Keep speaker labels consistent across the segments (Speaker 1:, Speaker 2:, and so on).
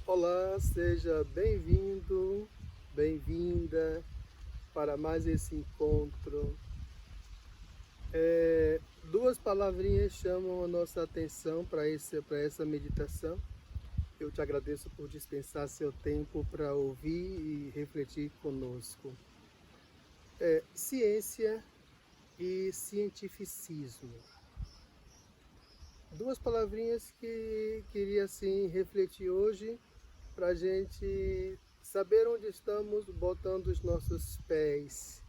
Speaker 1: Olá, seja bem-vindo, bem-vinda para mais esse encontro. Duas palavrinhas chamam a nossa atenção para essa meditação. Eu te agradeço por dispensar seu tempo para ouvir e refletir conosco. Ciência e cientificismo. Duas palavrinhas que queria assim refletir hoje para a gente saber onde estamos botando os nossos pés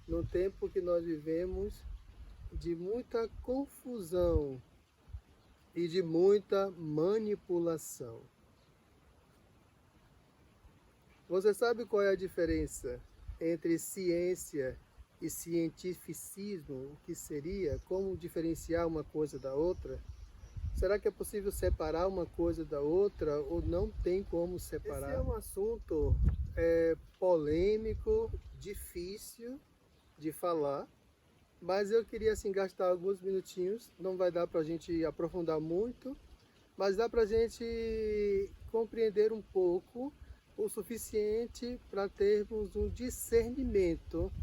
Speaker 1: no tempo que nós vivemos de muita confusão e de muita manipulação. Você sabe qual é a diferença entre ciência e cientificismo? O que seria? Como diferenciar uma coisa da outra? Será que é possível separar uma coisa da outra ou não tem como separar? Esse é um assunto polêmico, difícil de falar, mas eu queria assim gastar alguns minutinhos. Não vai dar para a gente aprofundar muito, mas dá para a gente compreender um pouco o suficiente para termos um discernimento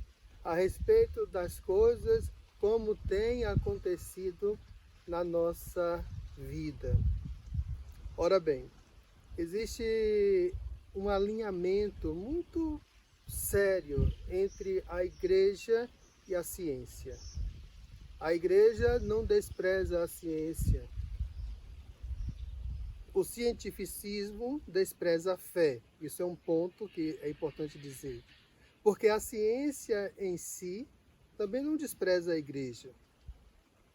Speaker 1: a respeito das coisas como tem acontecido na nossa vida. Ora bem, existe um alinhamento muito sério entre a igreja e a ciência. A igreja não despreza a ciência. O cientificismo despreza a fé. Isso é um ponto que é importante dizer. Porque a ciência em si também não despreza a igreja.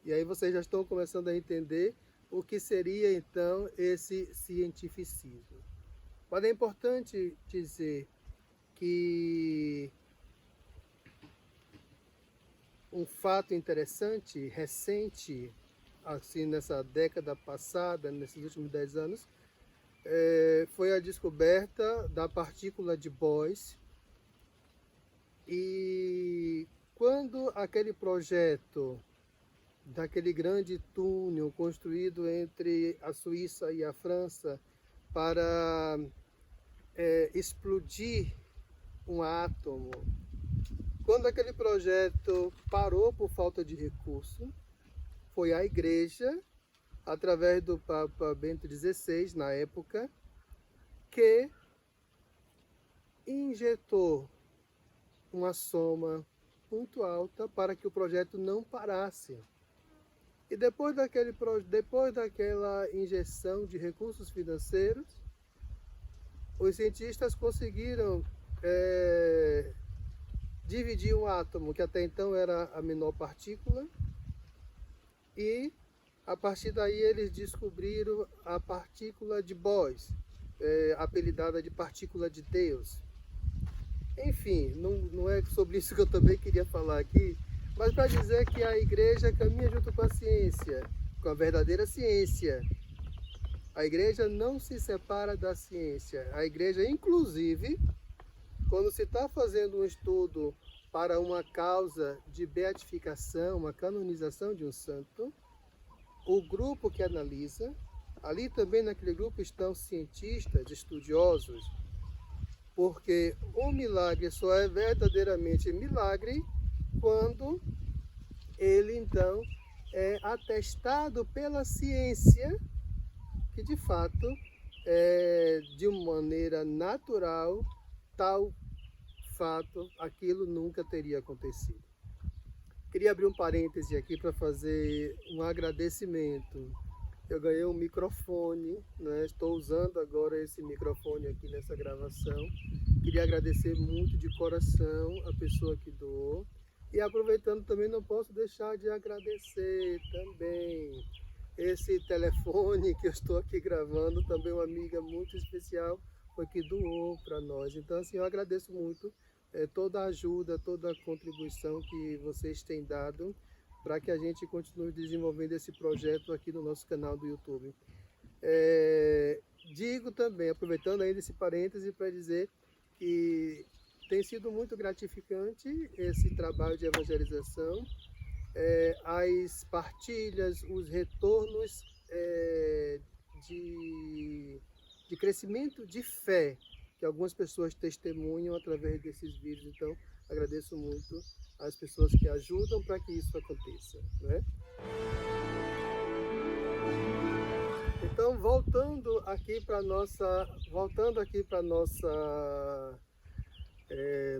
Speaker 1: E aí vocês já estão começando a entender o que seria então esse cientificismo. Mas é importante dizer que um fato interessante, recente, assim nessa década passada, nesses últimos 10 anos, foi a descoberta da partícula de Bose. E quando aquele projeto daquele grande túnel construído entre a Suíça e a França para explodir um átomo, quando aquele projeto parou por falta de recurso, foi a igreja, através do Papa Bento XVI, na época, que injetou uma soma muito alta para que o projeto não parasse. E depois daquela injeção de recursos financeiros, os cientistas conseguiram dividir um átomo, que até então era a menor partícula, e a partir daí eles descobriram a partícula de Bose, apelidada de partícula de Deus. Enfim, não é sobre isso que eu também queria falar aqui, mas para dizer que a igreja caminha junto com a ciência, com a verdadeira ciência. A igreja não se separa da ciência. A igreja, inclusive, quando se está fazendo um estudo para uma causa de beatificação, uma canonização de um santo, o grupo que analisa, ali também naquele grupo estão cientistas, estudiosos, porque o milagre só é verdadeiramente milagre quando ele então é atestado pela ciência que de fato de uma maneira natural tal fato aquilo nunca teria acontecido. Queria abrir um parêntese aqui para fazer um agradecimento. Eu ganhei um microfone, né? Estou usando agora esse microfone aqui nessa gravação. Queria agradecer muito de coração a pessoa que doou. E aproveitando também, não posso deixar de agradecer também esse telefone que eu estou aqui gravando. Também uma amiga muito especial foi que doou para nós. Então, assim, eu agradeço muito toda a ajuda, toda a contribuição que vocês têm dado para que a gente continue desenvolvendo esse projeto aqui no nosso canal do YouTube. Digo também, aproveitando ainda esse parêntese, para dizer que tem sido muito gratificante esse trabalho de evangelização, as partilhas, os retornos de de crescimento de fé que algumas pessoas testemunham através desses vídeos. Então, agradeço muito às pessoas que ajudam para que isso aconteça, né? Então, voltando aqui para nossa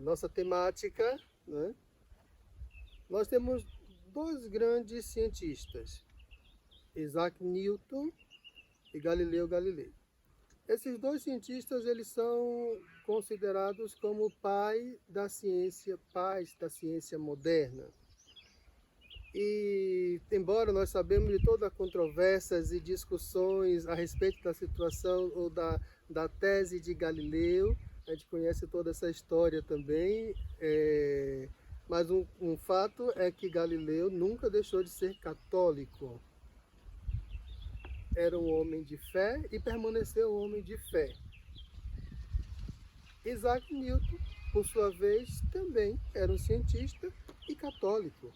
Speaker 1: nossa temática, né? Nós temos dois grandes cientistas, Isaac Newton e Galileu Galilei. Esses dois cientistas, eles são considerados como pais da ciência moderna. E, embora nós sabemos de todas as controvérsias e discussões a respeito da situação ou da tese de Galileu, a gente conhece toda essa história também, mas um fato é que Galileu nunca deixou de ser católico. Era um homem de fé e permaneceu um homem de fé. Isaac Newton, por sua vez, também era um cientista e católico.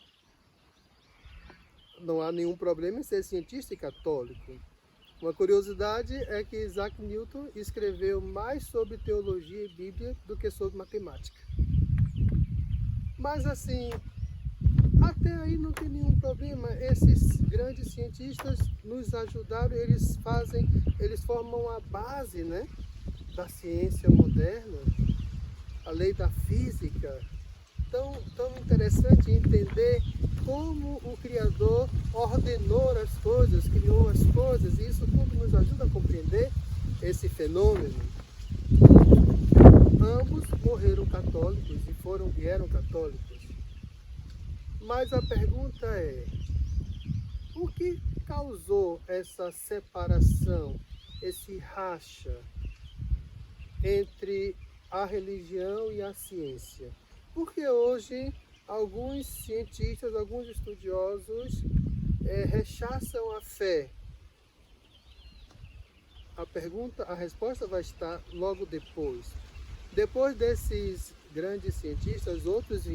Speaker 1: Não há nenhum problema em ser cientista e católico. Uma curiosidade é que Isaac Newton escreveu mais sobre teologia e Bíblia do que sobre matemática. Mas assim, até aí não tem nenhum problema. Esses grandes cientistas nos ajudaram, eles formam a base, né, da ciência moderna, a lei da física. Tão interessante entender como o Criador ordenou as coisas, criou as coisas, e isso tudo nos ajuda a compreender esse fenômeno. Ambos morreram católicos e eram católicos. Mas a pergunta é, o que causou essa separação, esse racha entre a religião e a ciência? Porque hoje alguns cientistas, alguns estudiosos rechaçam a fé. A resposta vai estar logo depois. Depois desses grandes cientistas, outros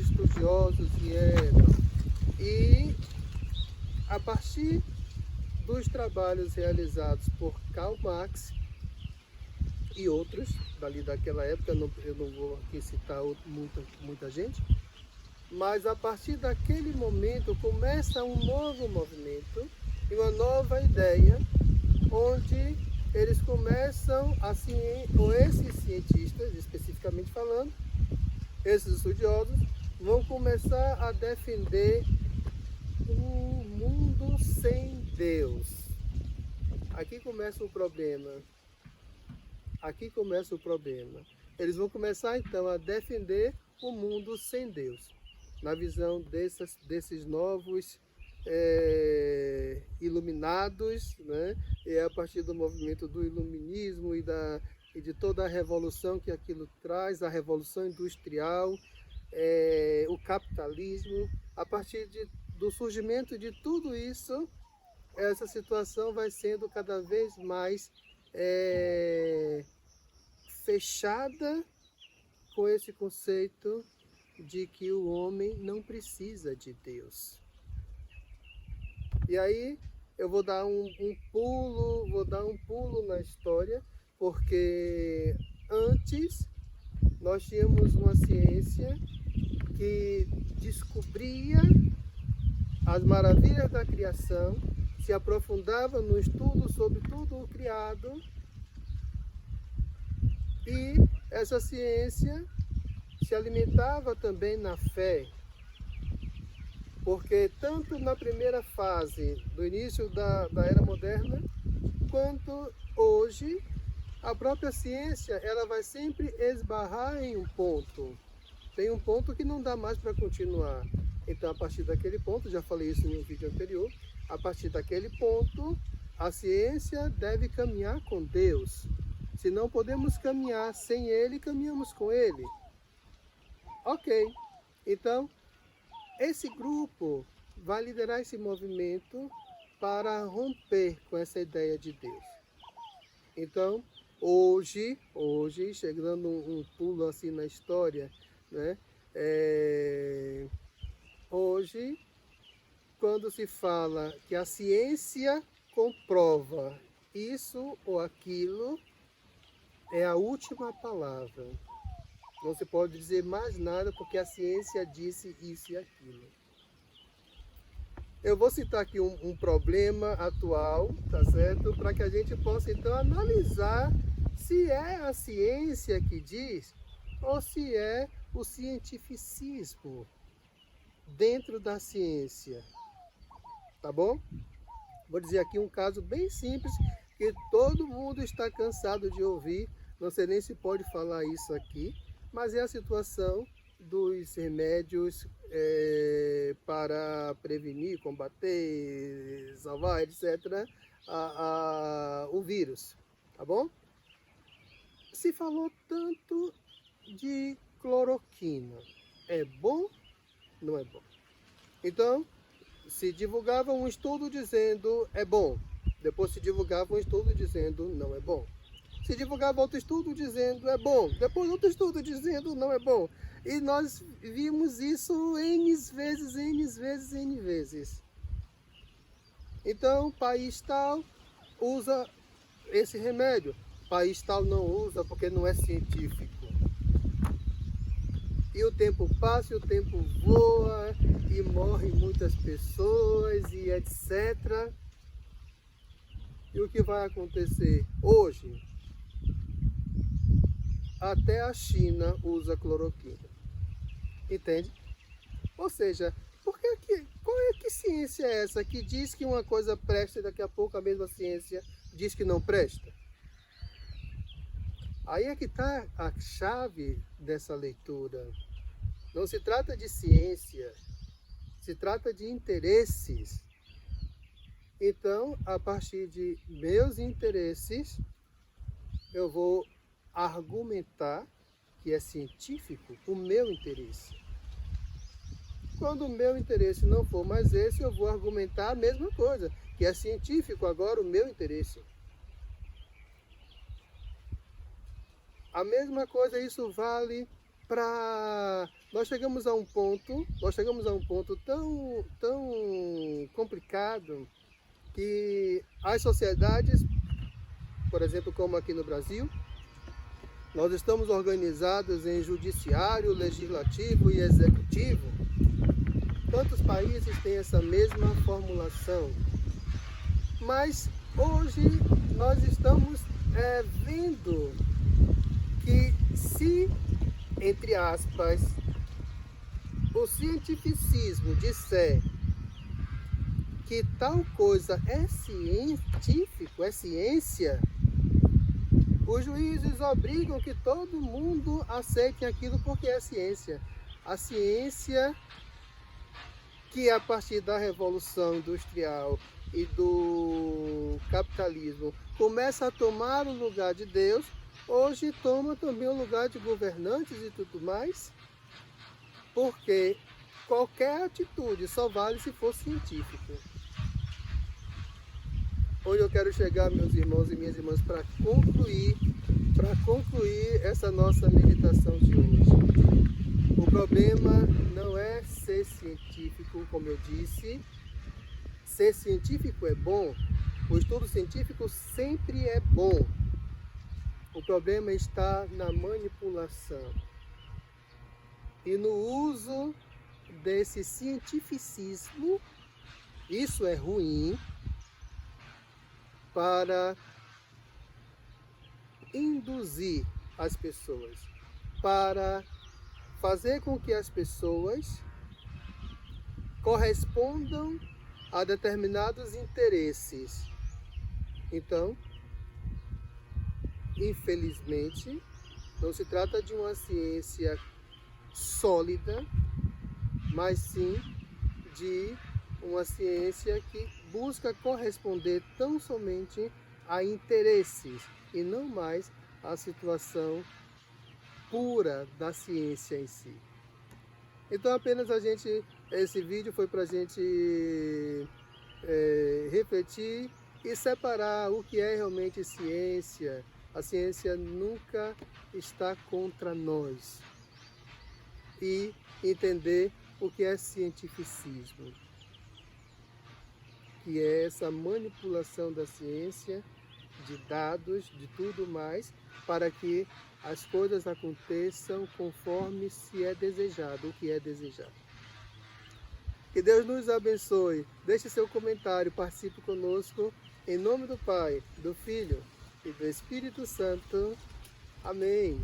Speaker 1: estudiosos vieram. E a partir dos trabalhos realizados por Karl Marx e outros, dali daquela época, eu não vou aqui citar muita gente, mas a partir daquele momento começa um novo movimento e uma nova ideia, onde eles começam, ou esses cientistas, especificamente falando, esses estudiosos, vão começar a defender um mundo sem Deus. Aqui começa o problema. Eles vão começar então a defender o mundo sem Deus, na visão desses novos iluminados, né? E a partir do movimento do iluminismo e de toda a revolução que aquilo traz, a revolução industrial, o capitalismo, a partir do surgimento de tudo isso, essa situação vai sendo cada vez mais fechada com esse conceito de que o homem não precisa de Deus. E aí eu vou dar um pulo na história, porque antes nós tínhamos uma ciência que descobria as maravilhas da criação, se aprofundava no estudo sobre tudo o criado, e essa ciência se alimentava também na fé, porque tanto na primeira fase do início da era moderna, quanto hoje, a própria ciência ela vai sempre esbarrar em um ponto. Tem um ponto que não dá mais para continuar. Então, a partir daquele ponto, já falei isso em um vídeo anterior, a partir daquele ponto, a ciência deve caminhar com Deus. Se não podemos caminhar sem Ele, caminhamos com Ele. Ok. Então, esse grupo vai liderar esse movimento para romper com essa ideia de Deus. Então, hoje chegando um pulo assim na história, né? Hoje, quando se fala que a ciência comprova isso ou aquilo é a última palavra. Não se pode dizer mais nada porque a ciência disse isso e aquilo. Eu vou citar aqui um problema atual, tá certo? Para que a gente possa então analisar se é a ciência que diz ou se é o cientificismo dentro da ciência. Tá bom? Vou dizer aqui um caso bem simples que todo mundo está cansado de ouvir. Não sei nem se pode falar isso aqui, mas é a situação dos remédios para prevenir, combater, salvar, etc., o vírus, tá bom? Se falou tanto de cloroquina, é bom? Não é bom. Então, se divulgava um estudo dizendo é bom, depois se divulgava um estudo dizendo não é bom. Se divulgava outro estudo dizendo é bom, depois outro estudo dizendo não é bom. E nós vimos isso N vezes. Então, país tal usa esse remédio, país tal não usa porque não é científico. E o tempo passa, e o tempo voa, e morrem muitas pessoas, e etc. E o que vai acontecer hoje? Até a China usa cloroquina. Entende? Ou seja, qual é que ciência é essa que diz que uma coisa presta e daqui a pouco a mesma ciência diz que não presta? Aí é que está a chave dessa leitura. Não se trata de ciência, se trata de interesses. Então, a partir de meus interesses, eu vou argumentar que é científico o meu interesse. Quando o meu interesse não for mais esse, eu vou argumentar a mesma coisa, que é científico agora o meu interesse. A mesma coisa, isso vale para... Nós chegamos a um ponto tão complicado que as sociedades, por exemplo, como aqui no Brasil, nós estamos organizados em judiciário, legislativo e executivo. Quantos países têm essa mesma formulação? Mas hoje nós estamos vendo que se, entre aspas, o cientificismo disser que tal coisa é científico, é ciência, os juízes obrigam que todo mundo aceite aquilo porque é ciência. A ciência que a partir da Revolução Industrial e do capitalismo começa a tomar o lugar de Deus, hoje toma também o lugar de governantes e tudo mais, porque qualquer atitude só vale se for científica. Onde eu quero chegar, meus irmãos e minhas irmãs, para concluir essa nossa meditação de hoje. O problema não é ser científico, como eu disse. Ser científico é bom. O estudo científico sempre é bom. O problema está na manipulação e no uso desse cientificismo. Isso é ruim para induzir as pessoas, para fazer com que as pessoas correspondam a determinados interesses. Então, infelizmente, não se trata de uma ciência sólida, mas sim de uma ciência que busca corresponder tão somente a interesses e não mais à situação pura da ciência em si. Então apenas esse vídeo foi para a gente refletir e separar o que é realmente ciência. A ciência nunca está contra nós. E entender o que é cientificismo, que é essa manipulação da ciência de dados, de tudo mais, para que as coisas aconteçam conforme se é desejado, o que é desejado. Que Deus nos abençoe. Deixe seu comentário, participe conosco. Em nome do Pai, do Filho e do Espírito Santo. Amém.